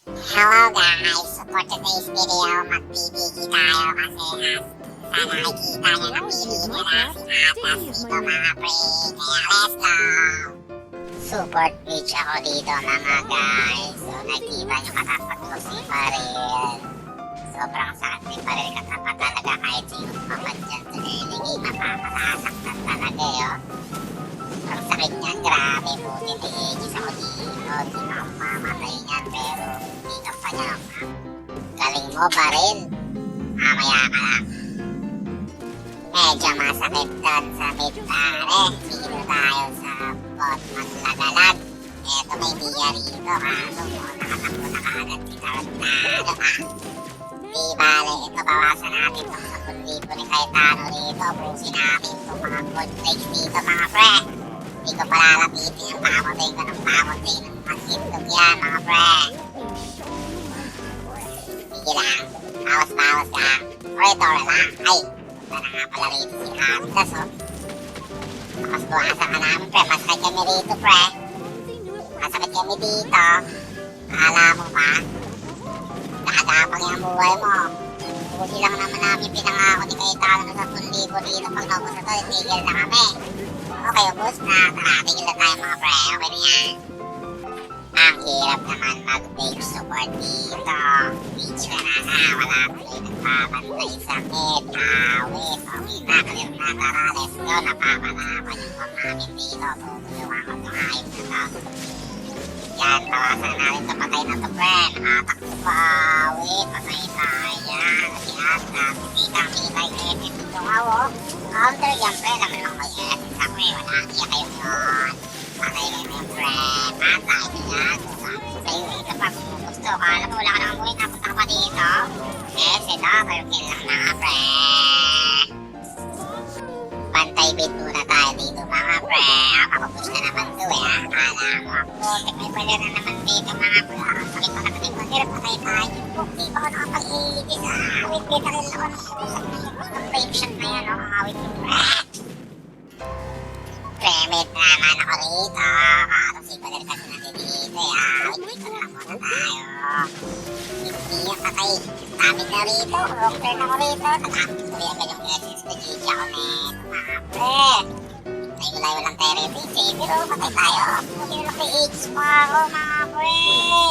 Hello guys! For today's video, magbibigay tayo kasi sa nakikita nyo napili nila si Atas dito mga pre. Kaya let's go! Support page ako dito mga guys. So nakikita nyo katapat ko si Parel. Sobrang sakit ni Parel katapat talaga kahit sino kapag dyan sa early mapapasasaktan talaga yun. Ang sakit niyan, grabe buti na Aegis ako dito. Di na ako mamatay niyan pero hindi ka pa niya. Galing mo pa rin. Mamaya ka lang. Medyo masakit doon sa mid pare. Dito tayo sa bot maglagalag. Eto may diya rito kaso nakatakbo na kaagad si Tarantado ka. Di bale, ito bawasan natin itong 10,000 ni Kaitano rito. Pusin natin itong mga gold plates dito mga pre. Hindi ko palalapitin yung pamatay ko ng pamatay ng mag-hintog yan mga pre. Sige lang, bawas-bawas ka. O ito lang, ay, punta na nga pala rito si Atlas oh. Mas buwasan ka namin pre, masakit kami rito pre. Masakit kami dito. Akala mo ba? Nakadapang yung buhay mo. Buti lang naman namin pinangako ni Kaitano na 10,000 dito pag naubos na to, tigil na kami. Okay, ubos na. Tara, tigil na tayo mga pre. Okay na yan. Ang hirap naman mag-page support dito. Page ka na na. Wala tuloy nagpapantay sa mid. Awit. Okay na. Clear na. Tara, let's go. Napapanapan yung pang namin dito. Tutulungan ko ito. Ayos na to. Yan, bawasan natin sa patay na to, pre. Nakatakbo pa. Awit. Patay tayo. Yan. Si Atlas. Kita-kita yung edit dito nga, oh. Counter yan, pre. Naman lang may edit. Ako eh, wala. Iya kayo yun. Patay na yung pre. Patay na yan. Sa'yo eh, kapag gusto ka, alam mo, wala ka naman buhay. Napunta ka pa dito. Eh, sila. Kayo kill lang na, pre. Pantay bid muna tayo dito, mga pre. Kapag-push na naman to eh, ha. Kala mo ako. May pala na naman dito, mga pre. Sakit pa naman yung pagkira. Patay tayo. Di ba ako nakapag-iigis? Awit, kita rin ako ng pusak na yung contagion na yan, oh. Awit yung pre. Premit naman ako rito. Kasi pala kasi natin dito eh. Awit, dito na lang muna tayo. Hindi yung patay. Tamid na rito. Wrong turn ako rito. Tatapos ko rin agad yung essence ko dito ako neto mga pre. Layo lang tayo rito yung savior. Patay tayo. Buti na lang kay Aegis mo ako mga pre.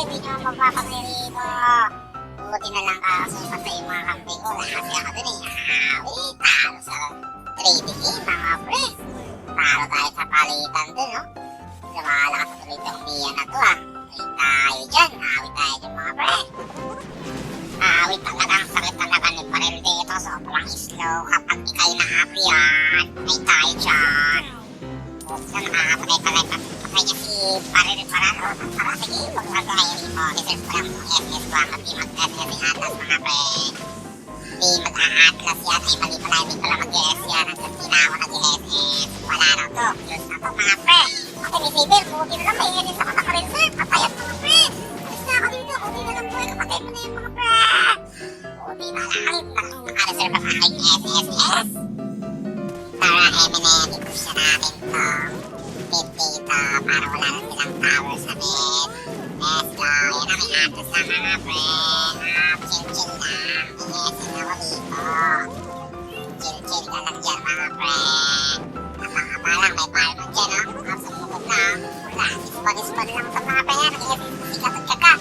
Hindi nyo magpapatay rito. Buti na lang kaso patay yung mga kampi ko. Lahat ako dun eh. Awit. Talo sa 3D mga pre. Talo tayo sa palitan dun, no? Lumalakas sa tuloy itong Mia na to, ah. Awit tayo dyan. Awit tayo dyan, mga pre. Awit talagang sakit talaga ni Parel dito. Sobrang slow. Kapag ikay na-happy yan, ay tayo dyan. Buksan, nakakapatay pala. Patay niya si Parel para, no? Para, sige, pag-ragay rito. Reserve ko lang kung SS ko ang mag-SS si Atlas, mga pre. Di mag-a-Atlas yan. Ay, mali pala. Hindi pala mag-SS yan. Hanggang tinako nag-SS. Wala na to. Close na to, mga pre. Okay, ni Saber. Buti na lang may SS ako nakareserve. Patayat, mga pre. Alis na ako dito. Buti na lang buhay. Kapatay mo na yung mga pre. Buti na lang. Naka-reserve ang aking SSS. Tara, Eminem. I-push na natin to. Mid dito. Para wala na silang tower sa mid. Let's go. Yan na, may Atlas na, mga pre. Chill-chill lang. I-SS ako dito. Chill-chill ka lang dyan, mga pre. Napakaba lang, may fireman dyan, no? Sumukot na, wala. Spawn lang sa mga pre. Sikat at saka.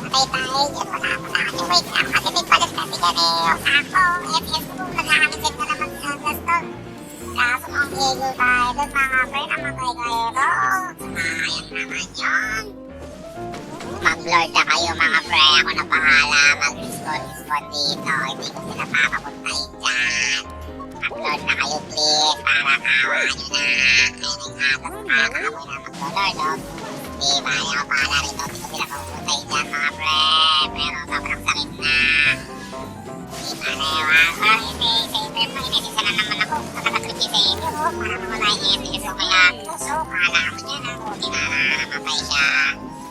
Patay tayo dyan, wala. Kasi wait lang, kasi may palas kasi dyan eh. Ako, SS ko, nag-hamisip na naman sa Atlas to. Kaso ang eagle tayo doon, mga pre, namatay kayo doon. Sayang naman yun. Mag-lord na kayo, mga pre. Ako na bahala. Mag-respawn dito. Hindi ko sila papapuntahin dyan. Mag-lord na kayo, please. Para kawa nyo na. Ayun ang Atlas para kakamoy na mag-lord, no? Di ba? Ayaw bahala rito. Hindi ko sila papupuntahin dyan, mga pre. Pero sobrang sakit na. Di ba na ewan? Parang saver mo. Inesisa na naman ako. Nakatatrip si saver, oh. Para mawala yung SS o kaya puso. Kala mo dyan, ha? Buti na namatay siya.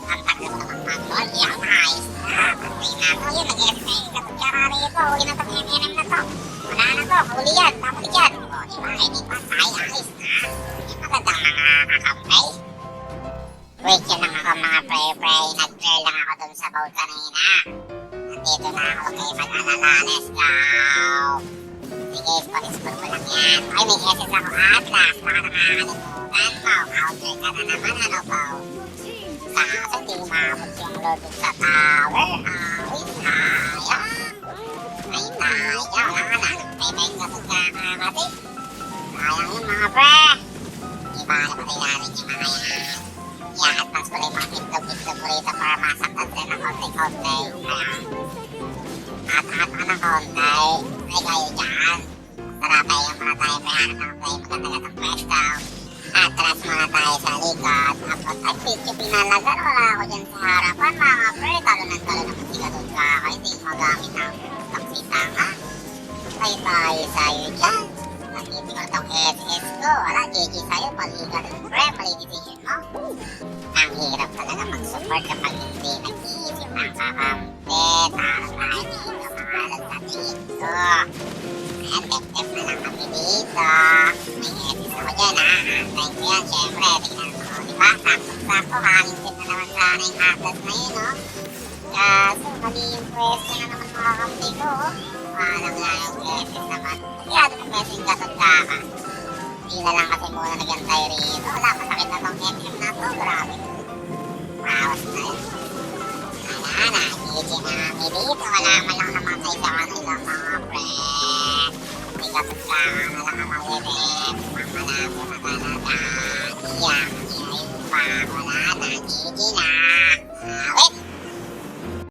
Ang tagal ko naman mag-lord. Yan, ayos na. Patay na to. Yun, nag-SS na yung katudyara rito. Huli na itong MM na to. Wala na to. Huli yan. Tapos yan. O, di ba? Hindi pa tayo. Ayos na. Hindi magandang mga kakampay. Question lang ako mga pre. Nag-clear lang ako dun sa boat kanina. Nandito na ako, huwag kayo mag-alala. Let's go! Sige, spot mo lang yan. Ay, may SS ako Atlas. Baka nakakalimutan, Pao. Counter ka na naman, ano, Pao? Kaso di maabot yung load dun sa tower. Ay, sayang. Ay, sayang. Wala ka na. Nagpay-bang ka dun kasi. Sayang yun mga pre. Iba na pati namin yung mga yan. I-advance ko lang yung mga itlog-itlog mo rito para masaktan sila ng konti-konti. Kaya, at-at ng konti. Ay, kayo dyan. Sarapay yung mga tayo prehanap ng play. Maganda-ganda ng pwesto. Atras muna tayo sa likod. Tapos, at video pinalagan. Wala ako dyan sa harapan mga pre. Talo naman sila doon ka. Hindi magamit ang taksita ka. Tayo sa'yo dyan. Nandito ko itong SS ko. Wala, GG sa'yo. Mali ka rin, pre. Mali decision mo. Ang hirap talaga mag-support kapag hindi nag-iisip ng kakampi. Parang tayo dito mga alas sa tingin ko. Ayan, tep-tep na lang kami dito. May SS ako dyan, ha. Antay ko yan, syempre. Tingnan mo, di ba? Sakto-sakto, hangin-tip na naman sa aking atlas na yun, no? Kaso, mali yung question na naman mga kampi ko, oh. Alam na yung SS naman. Masyado ng messing gasot kaka. Hindi na lang kasi muna nagyan tayo rito. Wala, masakit na tong MM na to. Grabe. Mawas na yun. Wala na. GG na kami dito. Wala man lang namatay sa kanila mga pre. May gasot kaka na lang ang mag-event. Mamalabo na talaga. Iyak. Iyak pa. Wala na. GG na.